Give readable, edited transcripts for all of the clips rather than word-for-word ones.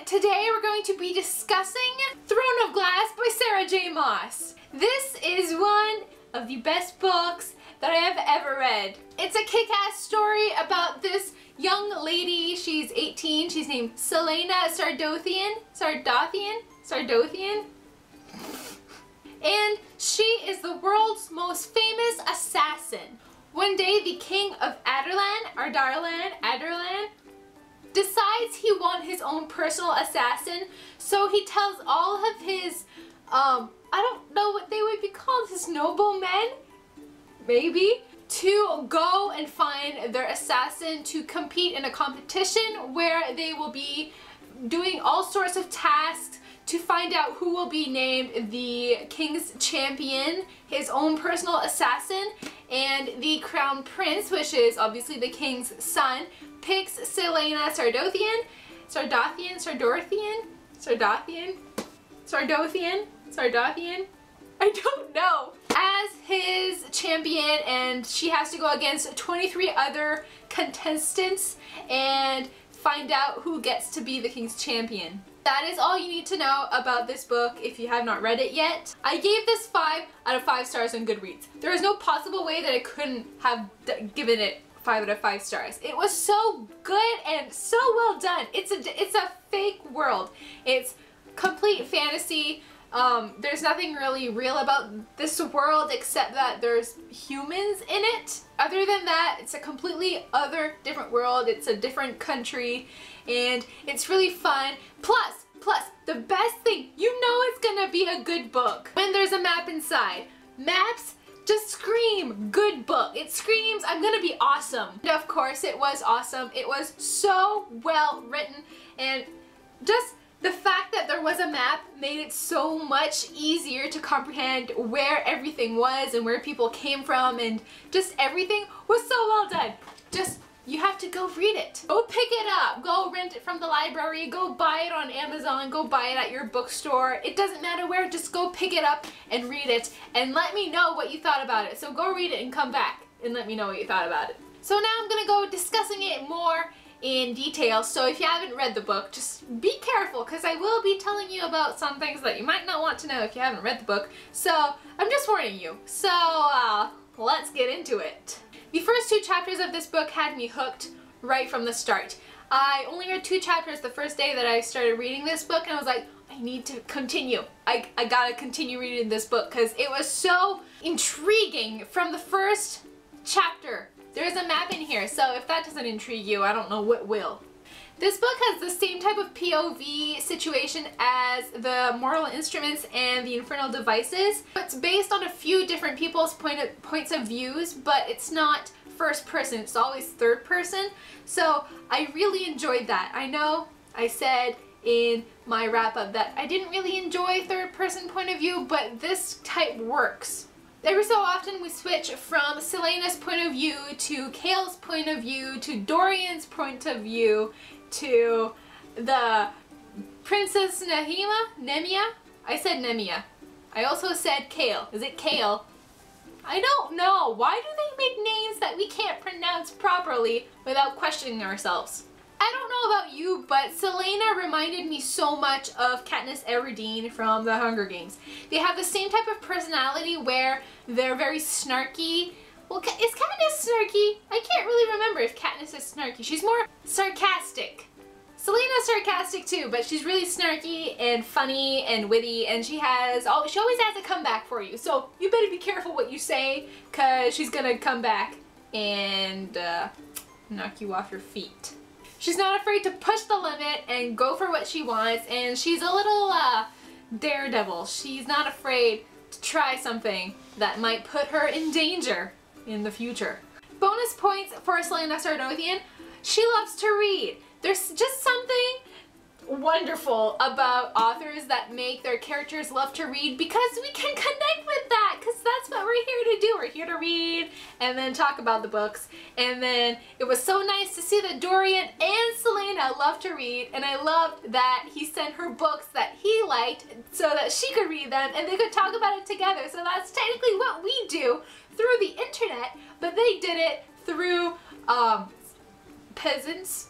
today we're going to be discussing Throne of Glass by Sarah J. Maas. This is one of the best books that I have ever read. It's a kick-ass story about this young lady. She's 18. She's named Selena Sardothian. And she is the world's most famous assassin. One day the king of Adarlan, decides he wants his own personal assassin, so he tells all of his, I don't know what they would be called, his noblemen, maybe, to go and find their assassin to compete in a competition where they will be doing all sorts of tasks to find out who will be named the king's champion, his own personal assassin, and the crown prince, which is obviously the king's son, picks Selena Sardothian, I don't know, as his champion, and she has to go against 23 other contestants and find out who gets to be the king's champion. That is all you need to know about this book if you have not read it yet. I gave this 5 out of 5 stars on Goodreads. There is no possible way that I couldn't have given it 5 out of 5 stars. It was so good and so well done. It's a fake world. It's complete fantasy. There's nothing really real about this world except that there's humans in it. Other than that, it's a completely different world. It's a different country, and it's really fun. Plus, the best thing, you know it's gonna be a good book when there's a map inside. Maps just scream good book. It screams I'm gonna be awesome. And of course it was awesome. It was so well written, and just the fact that there was a map made it so much easier to comprehend where everything was and where people came from, and just everything was so well done. You have to go read it. Go pick it up. Go rent it from the library. Go buy it on Amazon. Go buy it at your bookstore. It doesn't matter where. Just go pick it up and read it and let me know what you thought about it. So go read it and come back and let me know what you thought about it. So now I'm gonna go discussing it more in detail. So if you haven't read the book, just be careful, because I will be telling you about some things that you might not want to know if you haven't read the book. So I'm just warning you. So let's get into it. The first 2 chapters of this book had me hooked right from the start. I only read 2 chapters the first day that I started reading this book, and I was like, I need to continue. I gotta continue reading this book because it was so intriguing from the first chapter. There's a map in here, so if that doesn't intrigue you, I don't know what will. This book has the same type of POV situation as the Mortal Instruments and the Infernal Devices. It's based on a few different people's points of views, but it's not first person, it's always third person. So I really enjoyed that. I know I said in my wrap-up that I didn't really enjoy third person point of view, but this type works. Every so often we switch from Selena's point of view to Kale's point of view to Dorian's point of view to the Princess Nemia? I said Nemia. I also said Kale. Is it Kale? I don't know. Why do they make names that we can't pronounce properly without questioning ourselves? I don't know about you, but Selena reminded me so much of Katniss Everdeen from The Hunger Games. They have the same type of personality where they're very snarky. Well, is Katniss snarky? I can't really remember if Katniss is snarky. She's more sarcastic. Selena's sarcastic too, but she's really snarky and funny and witty, and she always has a comeback for you. So you better be careful what you say, because she's gonna come back and knock you off your feet. She's not afraid to push the limit and go for what she wants, and she's a little daredevil. She's not afraid to try something that might put her in danger in the future. Bonus points for Selena Sardothian. She loves to read. There's just something wonderful about authors that make their characters love to read, because we can connect with that, because that's what we're here to do. We're here to read and then talk about the books. And then it was so nice to see that Dorian and Selena love to read, and I loved that he sent her books that he liked so that she could read them and they could talk about it together. So that's technically what we do through the internet, but they did it through peasants.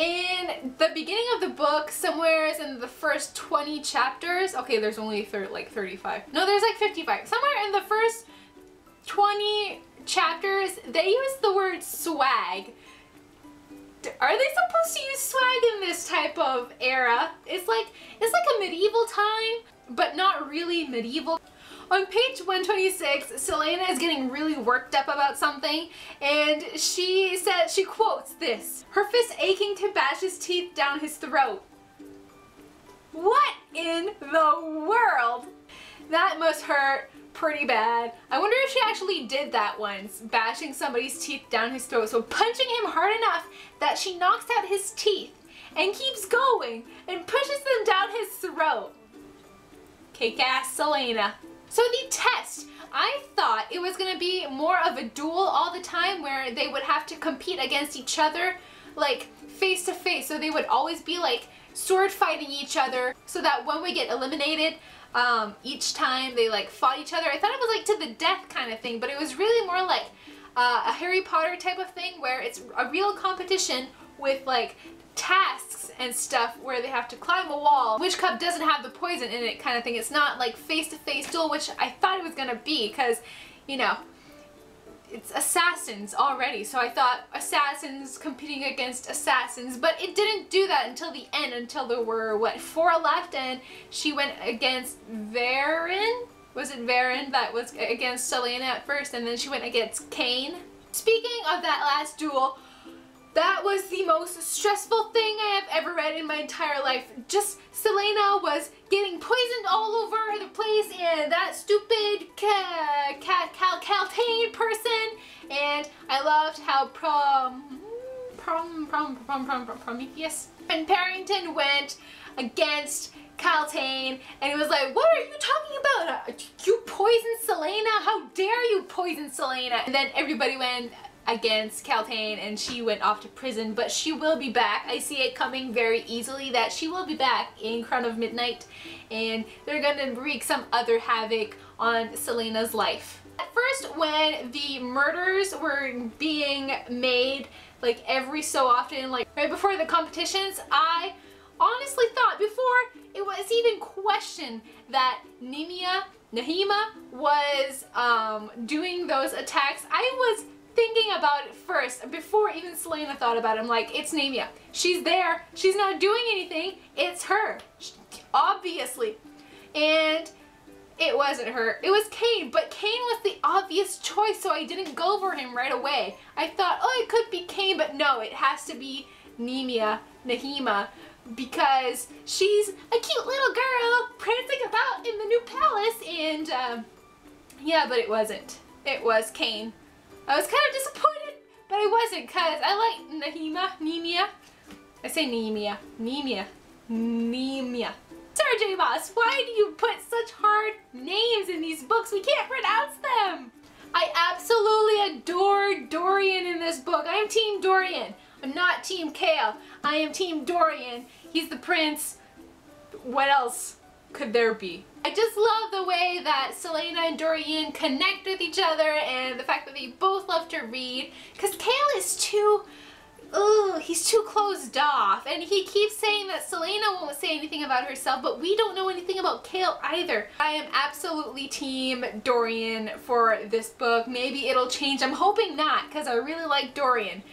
In the beginning of the book, somewhere in the first 20 chapters, okay, there's only like 35. No, there's like 55. Somewhere in the first 20 chapters, they use the word swag. Are they supposed to use swag in this type of era? It's like a medieval time, but not really medieval. On page 126, Selena is getting really worked up about something, and she quotes this: her fist aching to bash his teeth down his throat. What in the world? That must hurt pretty bad. I wonder if she actually did that once, bashing somebody's teeth down his throat, so punching him hard enough that she knocks out his teeth and keeps going and pushes them down his throat. Kick-ass Selena. So the test, I thought it was going to be more of a duel all the time where they would have to compete against each other like face to face. So they would always be like sword fighting each other so that when we get eliminated, each time they like fought each other. I thought it was like to the death kind of thing, but it was really more like a Harry Potter type of thing where it's a real competition with like tasks and stuff where they have to climb a wall. Which cup doesn't have the poison in it kind of thing. It's not like face-to-face duel, which I thought it was gonna be because, you know, it's assassins already. So I thought assassins competing against assassins, but it didn't do that until the end, until there were, what, 4 left, and she went against Varen? Was it Varen that was against Selena at first, and then she went against Cain? Speaking of that last duel, that was the most stressful thing I have ever read in my entire life. Just Selena was getting poisoned all over the place, and that stupid Caltaine person. And I loved how Prometheus and Parrington went against Caltaine, and it was like, what are you talking about? You poisoned Selena? How dare you poison Selena? And then everybody went against Caltaine and she went off to prison, but she will be back. I see it coming very easily that she will be back in Crown of Midnight, and they're gonna wreak some other havoc on Selena's life. At first, when the murders were being made like every so often, like right before the competitions, I honestly thought before it was even questioned that Nahima was doing those attacks. I was thinking about it first, before even Selena thought about it. I'm like, it's Nemia. She's there. She's not doing anything. It's her. Obviously. And it wasn't her. It was Cain. But Cain was the obvious choice, so I didn't go for him right away. I thought, oh, it could be Cain, but no, it has to be Nahima, because she's a cute little girl prancing about in the new palace, and yeah, but it wasn't. It was Cain. I was kind of disappointed, but I wasn't, because I like Nemia. I say Nemia. Sir J. Maas, why do you put such hard names in these books? We can't pronounce them. I absolutely adore Dorian in this book. I am Team Dorian. I'm not Team Kale. I am Team Dorian. He's the prince. What else could there be? I just love the way that Selena and Dorian connect with each other, and the fact that they both love to read. Because Kale is too, he's too closed off, and he keeps saying that Selena won't say anything about herself, but we don't know anything about Kale either. I am absolutely Team Dorian for this book. Maybe it'll change. I'm hoping not, because I really like Dorian.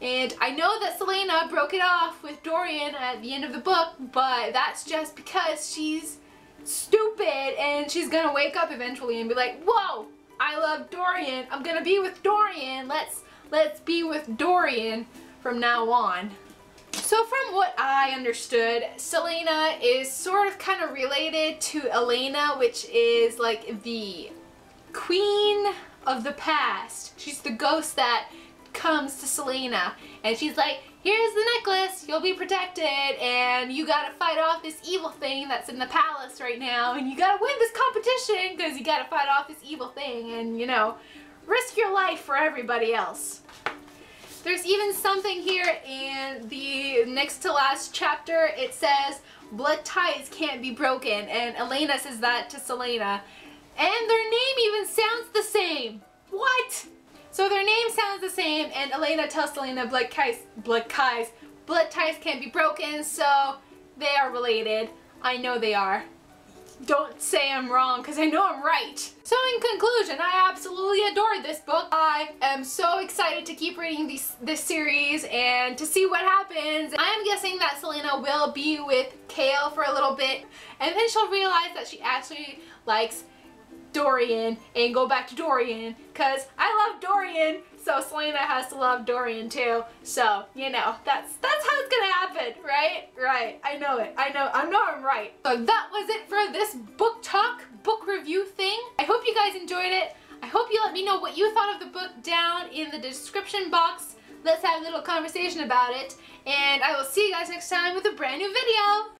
And I know that Selena broke it off with Dorian at the end of the book, but that's just because she's stupid and she's gonna wake up eventually and be like, whoa, I love Dorian. I'm gonna be with Dorian. Let's be with Dorian from now on. So from what I understood, Selena is sort of kind of related to Elena, which is like the queen of the past. She's the ghost that comes to Selena, and she's like, here's the necklace, you'll be protected, and you gotta fight off this evil thing that's in the palace right now, and you gotta win this competition because you gotta fight off this evil thing, and you know, risk your life for everybody else. There's even something here in the next to last chapter. It says blood ties can't be broken, and Elena says that to Selena, and their name even sounds the same. What? So their name sounds the same, and Elena tells Selena blood ties blood ties can't be broken, so they are related. I know they are. Don't say I'm wrong, because I know I'm right. So in conclusion, I absolutely adored this book. I am so excited to keep reading this series and to see what happens. I am guessing that Selena will be with Kale for a little bit, and then she'll realize that she actually likes Dorian and go back to Dorian, because I love Dorian, so Selena has to love Dorian too. So, you know, that's how it's gonna happen, right? Right. I know it. I know I'm right. So that was it for this book talk, book review thing. I hope you guys enjoyed it. I hope you let me know what you thought of the book down in the description box. Let's have a little conversation about it. And I will see you guys next time with a brand new video.